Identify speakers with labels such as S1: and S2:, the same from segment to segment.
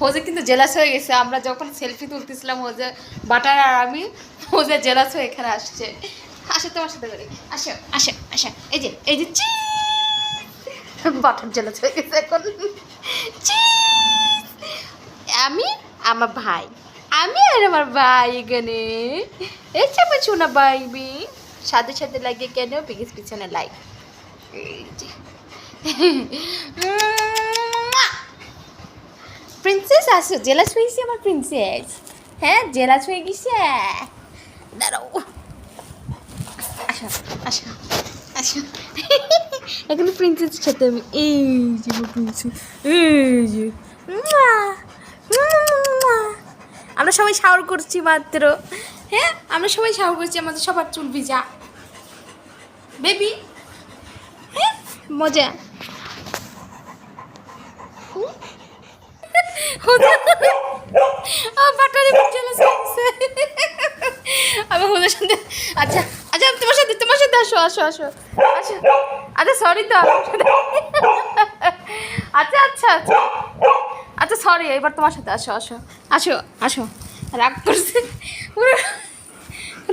S1: Jose কিন্তু jealous হয়ে গেছে। আমরা যখন সেলফি তুলতেছিলাম হোজে বাটার আর আমি, হোজে জেলাস হয়ে এখানে আসছে। আসো তোমার সাথে করে, আসো আসো আসো। এই যে বাটার জেলাস হয়ে গেছে এখন। আমি আমার ভাই, আমি আর আমার ভাই এখানে এই যে আমার শোনা বাইবি সাথে সাথে লাগে কেন বিগিস পিছনে লাইক। এই যে প্রিন্সেস আসো, জেলাস হয়েছি আমার প্রিন্সেস। হ্যাঁ জেলাস হয়ে গেছে, দাঁড়াও আসো আসো আসো। এখন প্রিন্সেসের সাথে আমি এই যে প্রিন্সেস, এই যে আমরা সবাই শাওয়ার করছি মাত্র। হ্যাঁ আমরা সবাই শাওয়ার করছি, আমাদের সবার চুল ভিজা বেবি। হ্যাঁ মজা। বাটারে আমি ওদের সাথে। আচ্ছা আচ্ছা তোমার সাথে আসো আসো আসো আসো। আচ্ছা সরি তো আচ্ছা আচ্ছা আচ্ছা আচ্ছা সরি, এবার তোমার সাথে আসো আসো আসো আসো। রাগ করছে,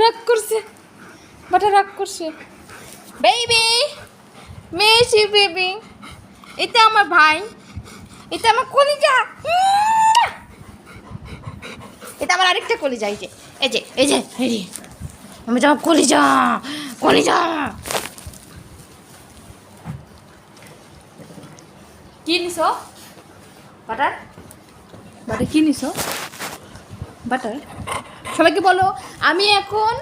S1: রাগ করছে বাটা, রাগ করছে। বেবি মেসি বেবি, এটা আমার ভাই, এটা আমার কলিজা, এটা আমার আরেকটা কলিজা। এই যে এই যে এই যে এই যে আমি যাও কলিজা কলিজা। কি নিছো বাটার? বাটার কি নিছো বাটার? সবাইকে বলো আমি এখন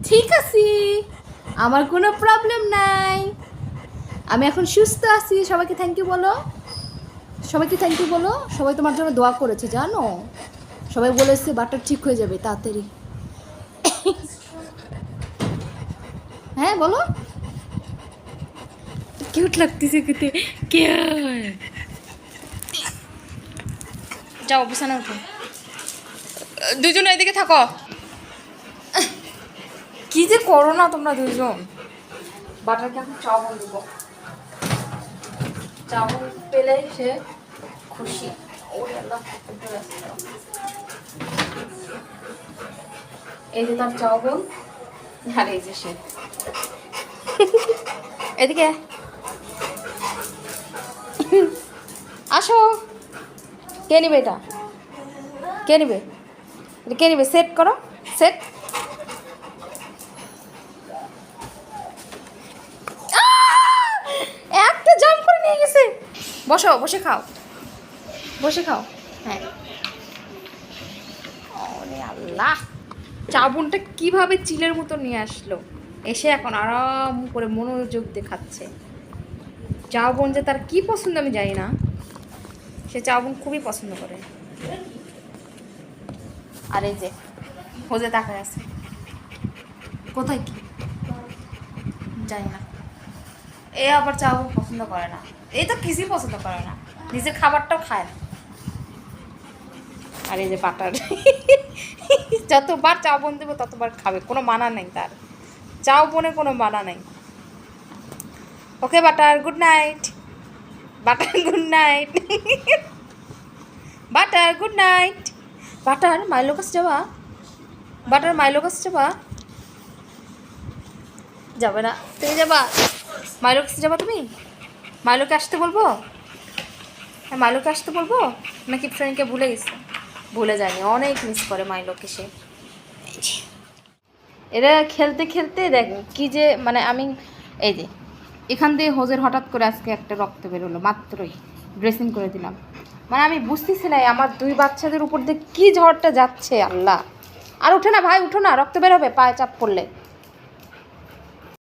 S1: ঠিক আছি, আমার কোনো প্রবলেম নাই, আমি এখন সুস্থ আছি। সবাইকে থ্যাংক ইউ বলো, সবাইকে থ্যাংক ইউ বলো। সবাই তোমার জন্য দোয়া করেছে জানো, সবাই বলেছে বাটার ঠিক হয়ে যাবে তাড়াতাড়ি। হ্যাঁ বলো, কিউট লাগতেছে খেতে। কে যাও বিছানা উঠো, দুজন এদিকে থাকো। কি যে করো না তোমরা দুজন। বাটারকে এখন চাউমিন দেবো, চাউমিন পেলে সে খুশি। এই যে তার চাউমিন, আর এই যে সে। এদিকে আসো। কে নিবে এটা? কে নিবে? এটা কে নিবে? সেট করো, সেট। একটা জাম্প করে নিয়ে গেছে। বসো, বসে খাও, বসে খাও। হ্যাঁ ওরে আল্লাহ, চাউমিনটা কিভাবে চিলের মতো নিয়ে আসলো, এসে এখন আরাম করে মনোযোগ দিয়ে খাচ্ছে। চাউমিন যে তার কি পছন্দ আমি জানি না, সে চাউমিন খুবই পছন্দ করে। আর এই যে হোজে তাকায় আছে, কোথায় কি জানি না। এ আবার চাউমিন পছন্দ করে না, এই তো কিছুই পছন্দ করে না, নিজের খাবারটাও খায় না। আর এই যে বাটার, যতবার চাউমিন দেবো ততবার খাবে, কোনো মানা নেই তার, চাউমিনে কোনো মানা নেই। Okay butter, good night. Butter good night. Butter good night. Butter মাইলো কাছে যাবা? বাটার মাইলো কাছে যাবা? যাবে না, তুমি যাবা? মাইলো কাছে যাবা তুমি? মাইলোকে আসতে বলবো? হ্যাঁ মাইলোকে আসতে বলবো নাকি ফ্রেন্ডকে ভুলে গেছে? ভুলে যায়নি, অনেক মিস করে মাইলোকে সে। এরা খেলতে খেলতে দেখ কি যে মানে আমি এই যে এখান দিয়ে হোজের হঠাৎ করে আজকে একটা রক্ত বেরোলো মাত্রই, ড্রেসিং করে দিলাম। মানে আমি বুঝতেছি না আমার দুই বাচ্চাদের উপর দিয়ে কী ঝড়টা যাচ্ছে। আল্লাহ, আর উঠে না ভাই, উঠো না, রক্ত বেরোবে পায়ে চাপ পড়লে।